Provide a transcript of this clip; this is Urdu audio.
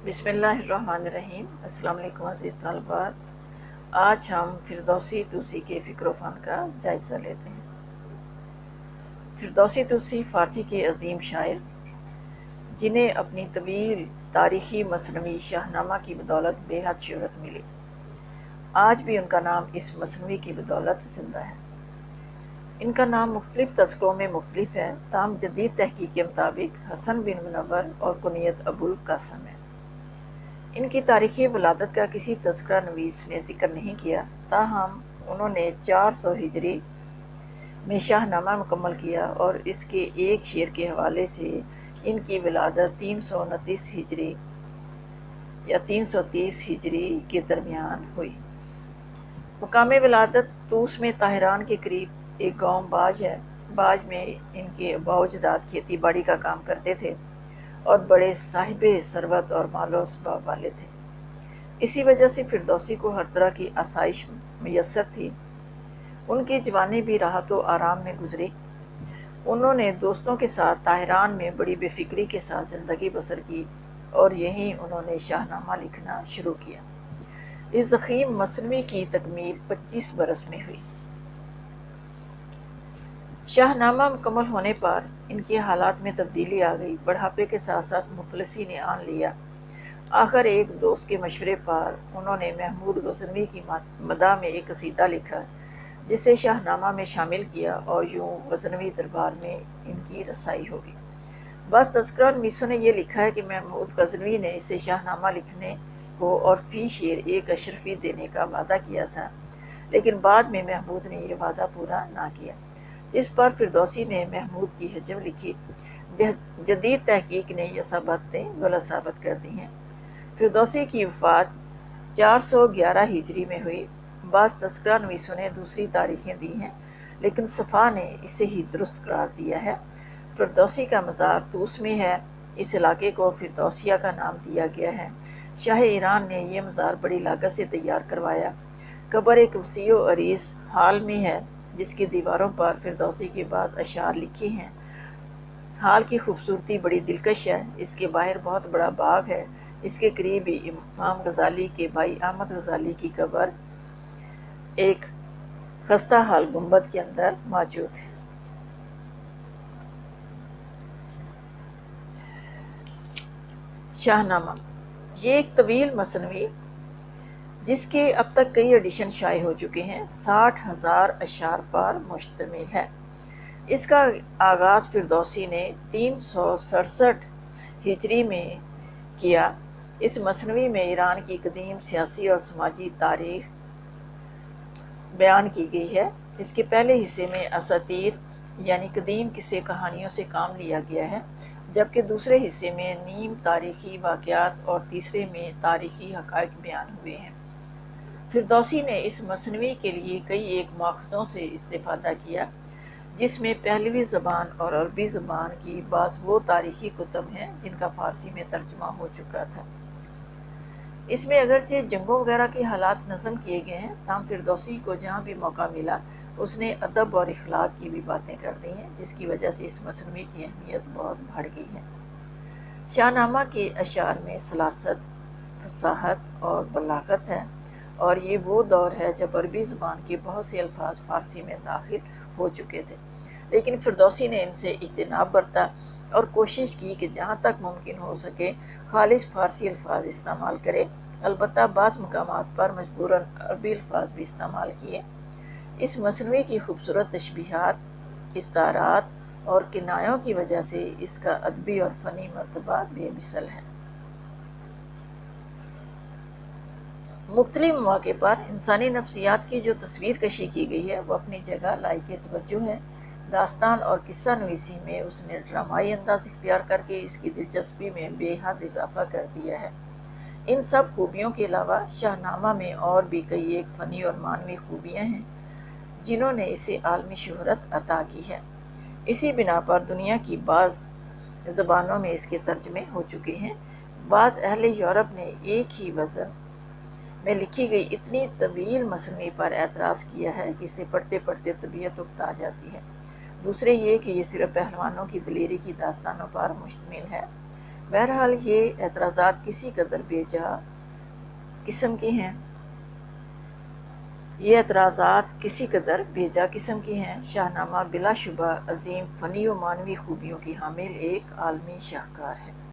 بسم اللہ الرحمن الرحیم۔ السلام علیکم عزیز طالبات، آج ہم فردوسی توسی کے فکر و فن کا جائزہ لیتے ہیں۔ فردوسی توسی فارسی کے عظیم شاعر، جنہیں اپنی طویل تاریخی مثنوی شاہ نامہ کی بدولت بے حد شہرت ملی، آج بھی ان کا نام اس مثنوی کی بدولت زندہ ہے۔ ان کا نام مختلف تذکروں میں مختلف ہے، تاہم جدید تحقیق کے مطابق حسن بن منور اور کنیت ابو القاسم ہے۔ ان کی تاریخی ولادت کا کسی تذکرہ نویس نے ذکر نہیں کیا، تاہم انہوں نے 400 ہجری میں شاہ نامہ مکمل کیا اور اس کے ایک شعر کے حوالے سے ان کی ولادت 329 ہجری یا 330 ہجری کے درمیان ہوئی۔ مقام ولادت طوس میں طاہران کے قریب ایک گاؤں باج ہے۔ باج میں ان کے آباء و اجداد کھیتی باڑی کا کام کرتے تھے اور بڑے صاحب ثروت اور مال و اسباب والے تھے۔ اسی وجہ سے فردوسی کو ہر طرح کی آسائش میسر تھی۔ ان کی جوانی بھی راحت و آرام میں گزری۔ انہوں نے دوستوں کے ساتھ طاہران میں بڑی بے فکری کے ساتھ زندگی بسر کی اور یہیں انہوں نے شاہ نامہ لکھنا شروع کیا۔ اس ضخیم مثنوی کی تکمیل 25 برس میں ہوئی۔ شاہ نامہ مکمل ہونے پر ان کے حالات میں تبدیلی آ گئی۔ بڑھاپے کے ساتھ ساتھ مفلسی نے آن لیا۔ آخر ایک دوست کے مشورے پر انہوں نے محمود غزنوی کی مدح میں ایک قصیدہ لکھا، جسے شاہ نامہ میں شامل کیا اور یوں غزنوی دربار میں ان کی رسائی ہوگی۔ بعض تذکرہ نویسوں نے یہ لکھا ہے کہ محمود غزنوی نے اسے شاہ نامہ لکھنے کو اور فی شعر 1 اشرفی دینے کا وعدہ کیا تھا، لیکن بعد میں محمود نے یہ وعدہ پورا نہ کیا، جس پر فردوسی نے محمود کی ہجو لکھی۔ جدید تحقیق نے یہ سب باتیں غلط ثابت کر دی ہیں۔ فردوسی کی وفات 411 ہجری میں ہوئی۔ بعض تذکرہ نویسوں نے دوسری تاریخیں دی ہیں، لیکن صفا نے اسے ہی درست قرار دیا ہے۔ فردوسی کا مزار طوس میں ہے۔ اس علاقے کو فردوسیہ کا نام دیا گیا ہے۔ شاہ ایران نے یہ مزار بڑی لاگت سے تیار کروایا۔ قبر ایک وسیع و عریض ہال میں ہے، جس کی دیواروں پر فردوسی کے بعض اشعار لکھے ہیں۔ ہال کی خوبصورتی بڑی دلکش ہے۔ اس کے باہر بہت بڑا باغ ہے۔ اس کے قریب ہی امام غزالی کے بھائی احمد غزالی کی قبر ایک خستہ حال گنبد کے اندر موجود ہے۔ شاہ نامہ یہ ایک طویل مثنوی، جس کے اب تک کئی ایڈیشن شائع ہو چکے ہیں، 60,000 اشعار پر مشتمل ہے۔ اس کا آغاز فردوسی نے 367 ہجری میں کیا۔ اس مثنوی میں ایران کی قدیم سیاسی اور سماجی تاریخ بیان کی گئی ہے۔ اس کے پہلے حصے میں اساطیر یعنی قدیم قصے کہانیوں سے کام لیا گیا ہے، جبکہ دوسرے حصے میں نیم تاریخی واقعات اور تیسرے میں تاریخی حقائق بیان ہوئے ہیں۔ فردوسی نے اس مثنوی کے لیے کئی ایک ماخذوں سے استفادہ کیا، جس میں پہلوی زبان اور عربی زبان کی بعض وہ تاریخی کتب ہیں جن کا فارسی میں ترجمہ ہو چکا تھا۔ اس میں اگرچہ جنگوں وغیرہ کے حالات نظم کیے گئے ہیں، تاہم فردوسی کو جہاں بھی موقع ملا اس نے ادب اور اخلاق کی بھی باتیں کر دی ہیں، جس کی وجہ سے اس مثنوی کی اہمیت بہت بڑھ گئی ہے۔ شاہ نامہ کے اشعار میں سلاست، فصاحت اور بلاغت ہے، اور یہ وہ دور ہے جب عربی زبان کے بہت سے الفاظ فارسی میں داخل ہو چکے تھے، لیکن فردوسی نے ان سے اجتناب برتا اور کوشش کی کہ جہاں تک ممکن ہو سکے خالص فارسی الفاظ استعمال کرے، البتہ بعض مقامات پر مجبوراً عربی الفاظ بھی استعمال کیے۔ اس مثنوی کی خوبصورت تشبیہات، استعارات اور کنایوں کی وجہ سے اس کا ادبی اور فنی مرتبہ بے مثل ہے۔ مختلف مواقع پر انسانی نفسیات کی جو تصویر کشی کی گئی ہے وہ اپنی جگہ لائق توجہ ہے۔ داستان اور قصہ نویسی میں اس نے ڈرامائی انداز اختیار کر کے اس کی دلچسپی میں بے حد اضافہ کر دیا ہے۔ ان سب خوبیوں کے علاوہ شاہ نامہ میں اور بھی کئی ایک فنی اور معنوی خوبیاں ہیں جنہوں نے اسے عالمی شہرت عطا کی ہے۔ اسی بنا پر دنیا کی بعض زبانوں میں اس کے ترجمے ہو چکے ہیں۔ بعض اہل یورپ نے ایک ہی وزن میں لکھی گئی اتنی طویل مثنوی پر اعتراض کیا ہے کہ اسے پڑھتے پڑھتے طبیعت اکتا جاتی ہے۔ دوسرے یہ کہ یہ صرف پہلوانوں کی دلیری کی داستانوں پر مشتمل ہے۔ بہرحال یہ اعتراضات کسی قدر بیجا قسم کی ہیں۔ شاہ نامہ بلا شبہ عظیم فنی و معنوی خوبیوں کی حامل ایک عالمی شاہکار ہے۔